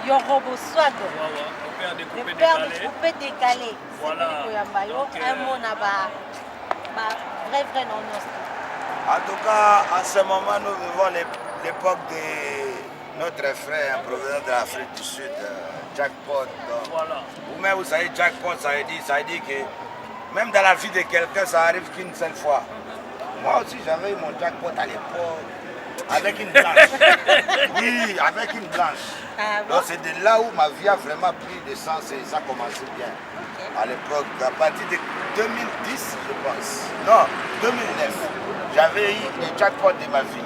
Yorobo Swag. Le père de coupé décalé. Voilà. Un mot là-bas. Vrai non. En tout cas, en ce moment, nous vivons l'époque de notre frère, un provenant de l'Afrique du Sud, Jackpot. Voilà. Vous-même, vous savez, Jackpot, ça veut dire que même dans la vie de quelqu'un, ça arrive qu'une seule fois. Moi aussi, j'avais eu mon jackpot à l'époque, avec une blanche. Oui, avec une blanche. Donc c'est de là où ma vie a vraiment pris de sens et ça a commencé bien. À l'époque, à partir de 2010, je pense. Non, 2009, j'avais eu le jackpot de ma vie.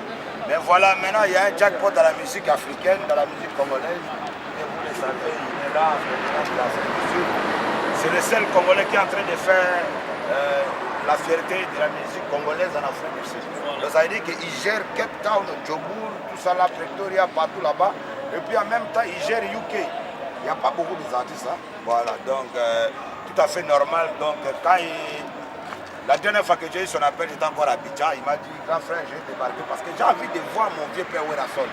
Mais voilà, maintenant il y a un jackpot dans la musique africaine, dans la musique congolaise. Et vous le savez, il est là, c'est le seul Congolais qui est en train de faire la fierté de la musique congolaise en Afrique du Sud. Donc ça veut dire qu'il gère Cape Town, Djobour, tout ça là, Pretoria, partout là-bas. Et puis en même temps, il gère UK. Il n'y a pas beaucoup d'artistes. Hein? Voilà, donc tout à fait normal. Donc quand la dernière fois que j'ai eu son appel, j'étais encore à Abidjan. Il m'a dit, grand frère, je vais débarquer parce que j'ai envie de voir mon vieux père Werrason.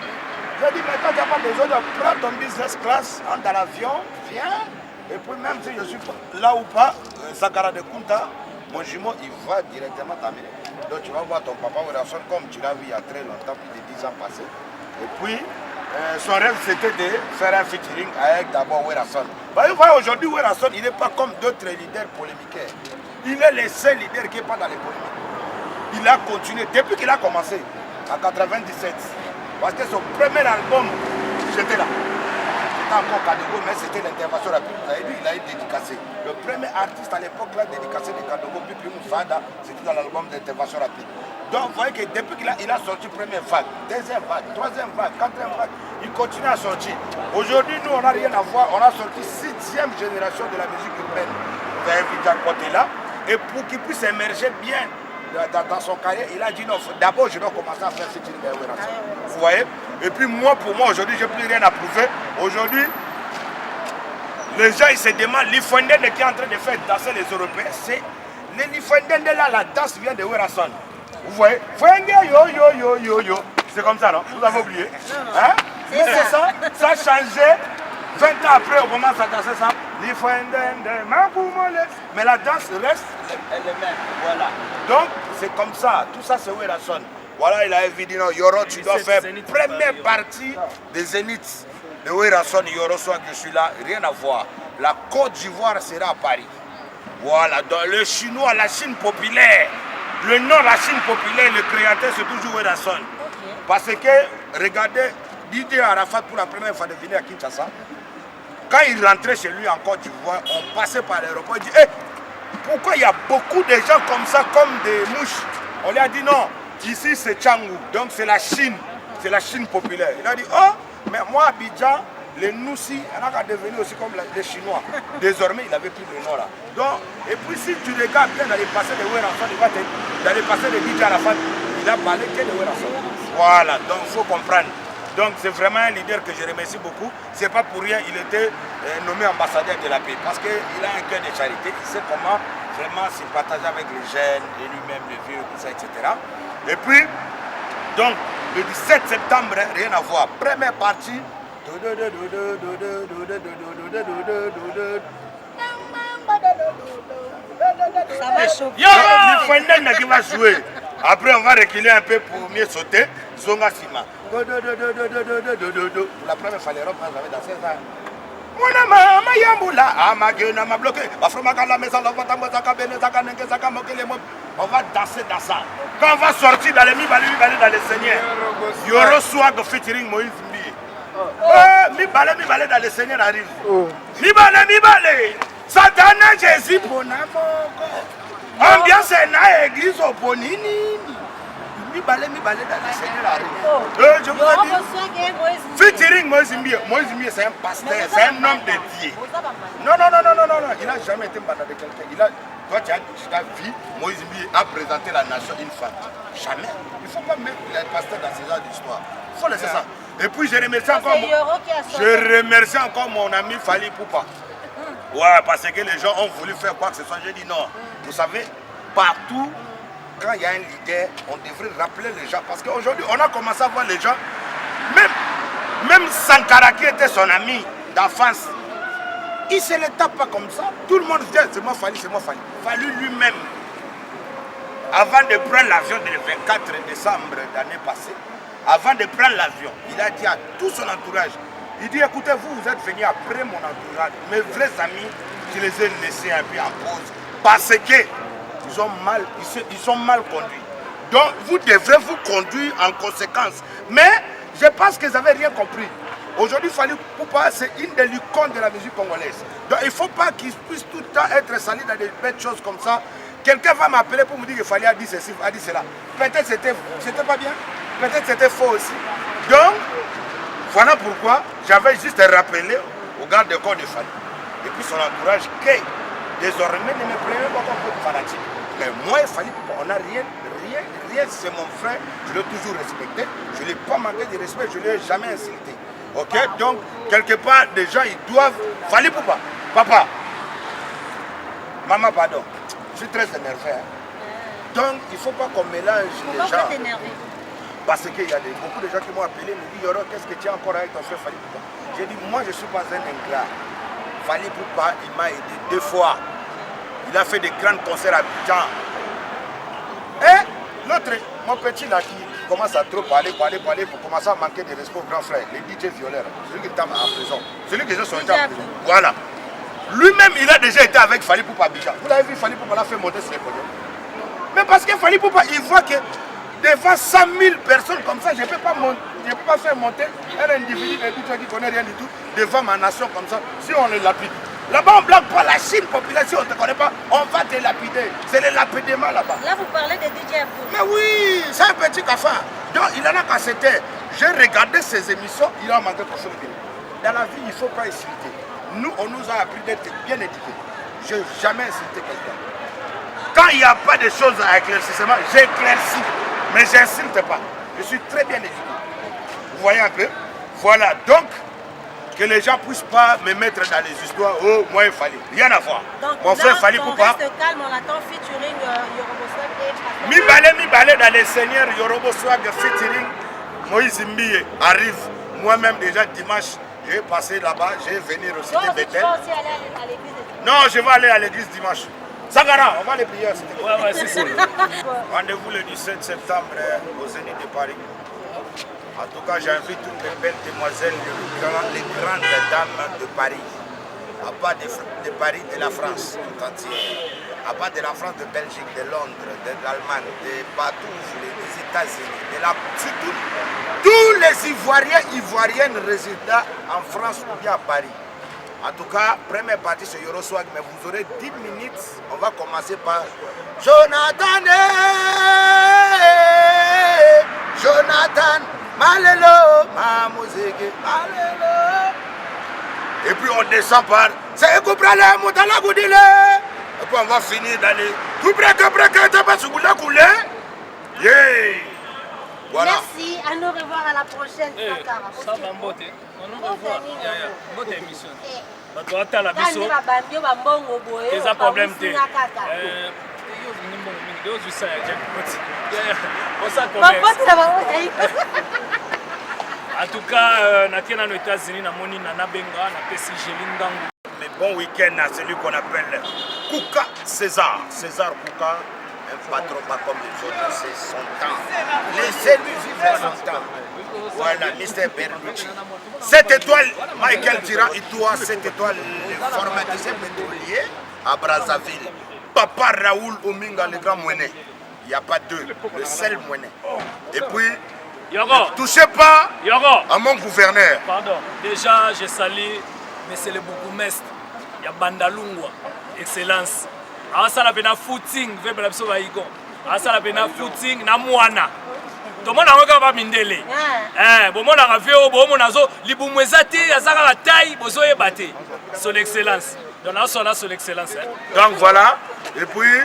J'ai dit, mais quand tu n'as pas besoin de prendre ton business class, entre dans l'avion, viens. Et puis même si je suis là ou pas, Sakara de Kunta, mon jumeau, il va directement t'amener. Donc tu vas voir ton papa Werrason comme tu l'as vu il y a très longtemps, plus de 10 ans passés. Et puis, son rêve c'était de faire un featuring avec d'abord Werrason. Bah, vous voyez, aujourd'hui, Werrason, il n'est pas comme d'autres leaders polémiques. Il est le seul leader qui n'est pas dans les polémiques. Il a continué depuis qu'il a commencé, en 97. Parce que son premier album, j'étais là. Encore Kadogo, mais c'était l'intervention rapide. Vous avez vu, il a été dédicacé. Le premier artiste à l'époque là dédicacé de Kadogo, puis Fada, c'était dans l'album d'intervention rapide. Donc vous voyez que depuis qu'il a sorti première vague, deuxième vague, troisième vague, quatrième vague, il continue à sortir. Aujourd'hui, nous, on n'a rien à voir. On a sorti 6e génération de la musique urbaine. Vous avez vu Jackpot est là. Et pour qu'il puisse émerger bien dans son carrière, il a dit non, d'abord je dois commencer à faire featuring avec Werrason. Vous voyez? Et puis moi, pour moi, aujourd'hui, je n'ai plus rien à prouver. Aujourd'hui, les gens, ils se demandent, l'Ifondende qui est en train de faire danser les Européens, c'est l'Ifondende là, la danse vient de Werrason. Vous voyez? Yo. C'est comme ça, non? Vous avez oublié? Hein? Mais c'est ça, ça a changé. 20 ans après, on commence à danser ça. Mais la danse reste elle-même. Voilà. Donc, c'est comme ça. Tout ça, c'est Werrason. Voilà, il a dit non, Yoro, tu dois faire première partie des Zénith de Werrason. Yoro, soit que je suis là, rien à voir. La Côte d'Ivoire sera à Paris. Voilà, dans le chinois, la Chine populaire. Le nom, la Chine populaire, le créateur, c'est toujours Werrason. Parce que, regardez, Didier Arafat, pour la première fois de venir à Kinshasa, quand il rentrait chez lui en Côte d'Ivoire, on passait par l'aéroport, il dit hey, pourquoi il y a beaucoup de gens comme ça, comme des mouches? On lui a dit non, ici c'est Tchangou, donc c'est la Chine populaire. Il a dit oh, mais moi Abidjan, les Noussi, on a devenu aussi comme les Chinois. Désormais, il n'avait plus le nom là. Donc, et puis si tu regardes bien dans les passés de Werrason, dans les passés de Didier Arafat, il a parlé que de Werrason. Voilà, donc il faut comprendre. Donc c'est vraiment un leader que je remercie beaucoup. C'est pas pour rien, il était nommé ambassadeur de la paix. Parce qu'il a un cœur de charité, il sait comment vraiment sympathiser avec les jeunes, et lui-même, les vieux, tout ça, etc. Et puis, donc, le 17 septembre, rien à voir. Première partie. Ça va chauffer. L'Ifondende qui va jouer. Après, on va reculer un peu pour mieux sauter. Zonga Sima. Pour la première fois, les Europes avaient dansé ça. On va danser dans ça. Quand on va sortir dans les mi-balé dans les seigneurs, Yoro Swag featuring Moïse Mbi. Mi-balé dans les seigneurs arrive. Mi-balé. Satana Jésus pour n'importe. Ambiance na église au Ponini. Mi-balé dans les seigneurs arrive. Je vous ai dit. Featuring Moïse Mbi. Moïse Mbi, c'est un pasteur, c'est un homme de Dieu. Non. Il n'a jamais été malade de quelqu'un. Toi, tu as vu, Moïse Mbi a présenté la nation une fois. Jamais. Il ne faut pas mettre les pasteurs dans ces genres d'histoire. Il faut laisser ça. Et puis, je remercie encore mon ami Fali Poupa. Ouais, parce que les gens ont voulu faire quoi que ce soit. J'ai dit non. Vous savez, partout, quand il y a un leader, on devrait rappeler les gens. Parce qu'aujourd'hui, on a commencé à voir les gens, même Même Sankara qui était son ami d'enfance, il ne se le tape pas comme ça. Tout le monde dit c'est moi Fali, c'est moi Fali. Fali lui-même, avant de prendre l'avion le 24 décembre l'année passée, avant de prendre l'avion, il a dit à tout son entourage, il dit écoutez, vous êtes venus après mon entourage, mes vrais amis, je les ai laissés un peu en pause parce que ils sont mal conduits. Donc vous devrez vous conduire en conséquence. Mais je pense qu'ils n'avaient rien compris. Aujourd'hui, Fali Poupa, c'est une des licornes de la musique congolaise. Donc il ne faut pas qu'ils puissent tout le temps être salis dans des bêtes choses comme ça. Quelqu'un va m'appeler pour me dire que Fali a dit ceci, a dit cela. Peut-être c'était pas bien, peut-être c'était faux aussi. Donc, voilà pourquoi j'avais juste rappelé au garde de corps de Fali. Et puis son entourage que désormais ne me prenait pas comme fanatique. Mais moi et Fali Poupa, on n'a rien, c'est mon frère, je l'ai toujours respecté, je ne l'ai pas manqué de respect, je ne l'ai jamais insulté. Ok, donc quelque part, des gens ils doivent. Fali Poupa, papa, maman, pardon, je suis très énervé. Hein. Donc il ne faut pas qu'on mélange les gens. Pourquoi t'énerver? Parce qu'il y a beaucoup de gens qui m'ont appelé, me disent Yoro, qu'est-ce que tu as encore avec ton frère Fali Poupa? J'ai dit, moi je ne suis pas un ingrat. Fali Poupa, il m'a aidé 2 fois. Il a fait des grands concerts à Abidjan. Et l'autre, mon petit là qui commence à trop parler, pour commencer à manquer de respect au grand frère, le DJ violeur, celui qui est en prison, celui qui est sorti en prison. Voilà. Lui-même, il a déjà été avec Fali Poupa à Abidjan. Vous l'avez vu, Fali Poupa l'a fait monter sur les podiums. Mais parce que Fali Poupa, il voit que devant 100 000 personnes comme ça, je ne peux pas faire monter un individu qui ne connaît rien du tout devant ma nation comme ça, si on le lapide. Là-bas, on ne bloque pas la Chine, population, on ne te connaît pas, on va te lapider. C'est le lapidement là-bas. Là, vous parlez de DJ Abdou. Mais oui, c'est un petit cafard. Donc, il en a qu'à c'était. J'ai regardé ses émissions, il a manqué pour se le dire. Dans la vie, il ne faut pas insulter. Nous, on nous a appris d'être bien éduqués. Je n'ai jamais insulté quelqu'un. Quand il n'y a pas de choses à éclaircissement, j'éclaircis. Mais je n'insulte pas. Je suis très bien éduqué. Vous voyez un peu? Voilà. Donc, que les gens ne puissent pas me mettre dans les histoires. Oh, moi, il fallait. Rien à voir. Donc, mon frère Fali Poupa. Reste calme, on attend featuring Yorobo Swag et Mi balé dans les seigneurs Yorobo Swag featuring Moïse Mbiye arrive. Moi-même, déjà dimanche, je vais passer là-bas. Je vais venir aussi de Bethel. Tu vas aussi aller à l'église? Non, je vais aller à l'église dimanche. Sagara, on va les prier. Ouais, c'est ça. Rendez-vous le 17 septembre au Zénith de Paris. En tout cas, j'invite toutes les belles demoiselles, les grandes dames de Paris. À part de Paris, de la France tout entière. À part de la France, de Belgique, de Londres, de l'Allemagne, de partout, des États-Unis, surtout tous les Ivoiriennes résidant en France ou bien à Paris. En tout cas, première partie c'est Yoro Swag, mais vous aurez 10 minutes. On va commencer par Jonathan, Jonathan, Malelo, ma musique, Malelo. Et puis on descend par c'est Kouprale, Moutala Goudile. Et puis on va finir dans les yeah. Voilà. Merci, à nous revoir à la prochaine. Ça va mbote. On nous revoit. Bonne émission. Quand on va bambio, bambongo boye. C'est un problème. En tout cas, na kena aux États-Unis, na moni na benga na pesi Gelindangu. Mais bon week-end à celui qu'on appelle Kouka César. César Kouka, un patron pas comme les autres, c'est son temps. Laissez-lui vivre son temps. Voilà, Mr. Bernucci. Cette étoile, Michael Dira, et toi, cette étoile formatisée pétrolier à Brazzaville. Papa Raoul Ominga, le grand Mouenet. Il n'y a pas deux, le seul Mouenet. Et puis, ne touchez pas à mon gouverneur. Pardon, déjà je salue monsieur le bourgmestre, il y a Bandalungwa, excellence. Asa la pena footing, vebe la biso baiko. Asa la pena footing na mwana. Tomona ngoka ba mindele. Bomona ka veo bomona zo libumweza te azaka la taille bozo yebate. Son excellence. Donc là son là son excellence. Donc voilà, et puis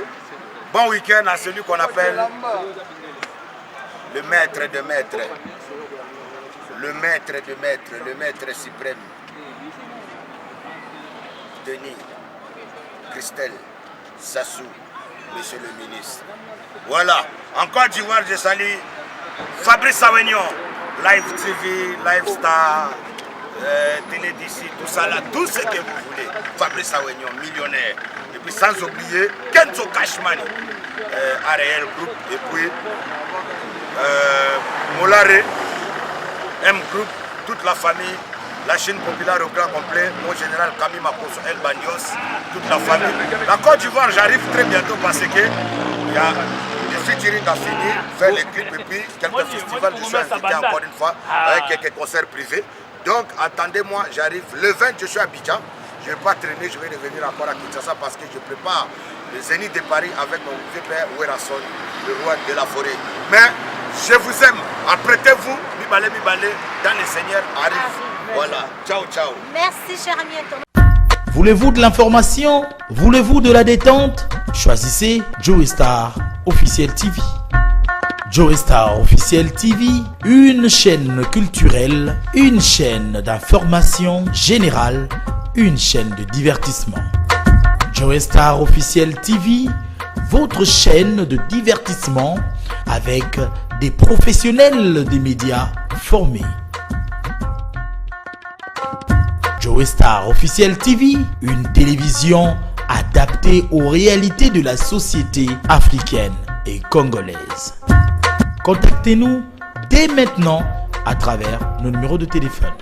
bon week-end à celui qu'on appelle le maître de maître, le maître de maître, le maître suprême. Denis, Christelle, Sassou, monsieur le ministre. Voilà, en Côte d'Ivoire, je salue Fabrice Savignon, Live TV, Live Star, Télé d'ici, tout ça là, tout ce que vous voulez. Fabrice Awignon, millionnaire. Et puis sans oublier Kenzo Cashman, Ariel Group, et puis Molare, M Group, toute la famille, la chaîne populaire au grand complet, mon général Camille Makoso, El Banios, toute la famille. La Côte d'Ivoire, j'arrive très bientôt parce que il y a des featuring à finir, faire les clips et puis quelques festivals. Je suis invité encore une fois avec quelques concerts privés. Donc attendez-moi, j'arrive le 20, je suis à Abidjan. Je ne vais pas traîner, je vais revenir encore à Kinshasa parce que je prépare le Zénith de Paris avec mon vieux père Werason, le roi de la forêt. Mais je vous aime, apprêtez-vous, Mibale, dans le Seigneur arrive. Voilà, ciao, ciao. Merci, cher ami Thomas. Voulez-vous de l'information? Voulez-vous de la détente? Choisissez Joey Star Officiel TV. Joey Star Officiel TV, une chaîne culturelle, une chaîne d'information générale, une chaîne de divertissement. Joey Star Officiel TV, votre chaîne de divertissement avec des professionnels des médias formés. Joey Star Officiel TV, une télévision adaptée aux réalités de la société africaine et congolaise. Contactez-nous dès maintenant à travers nos numéros de téléphone.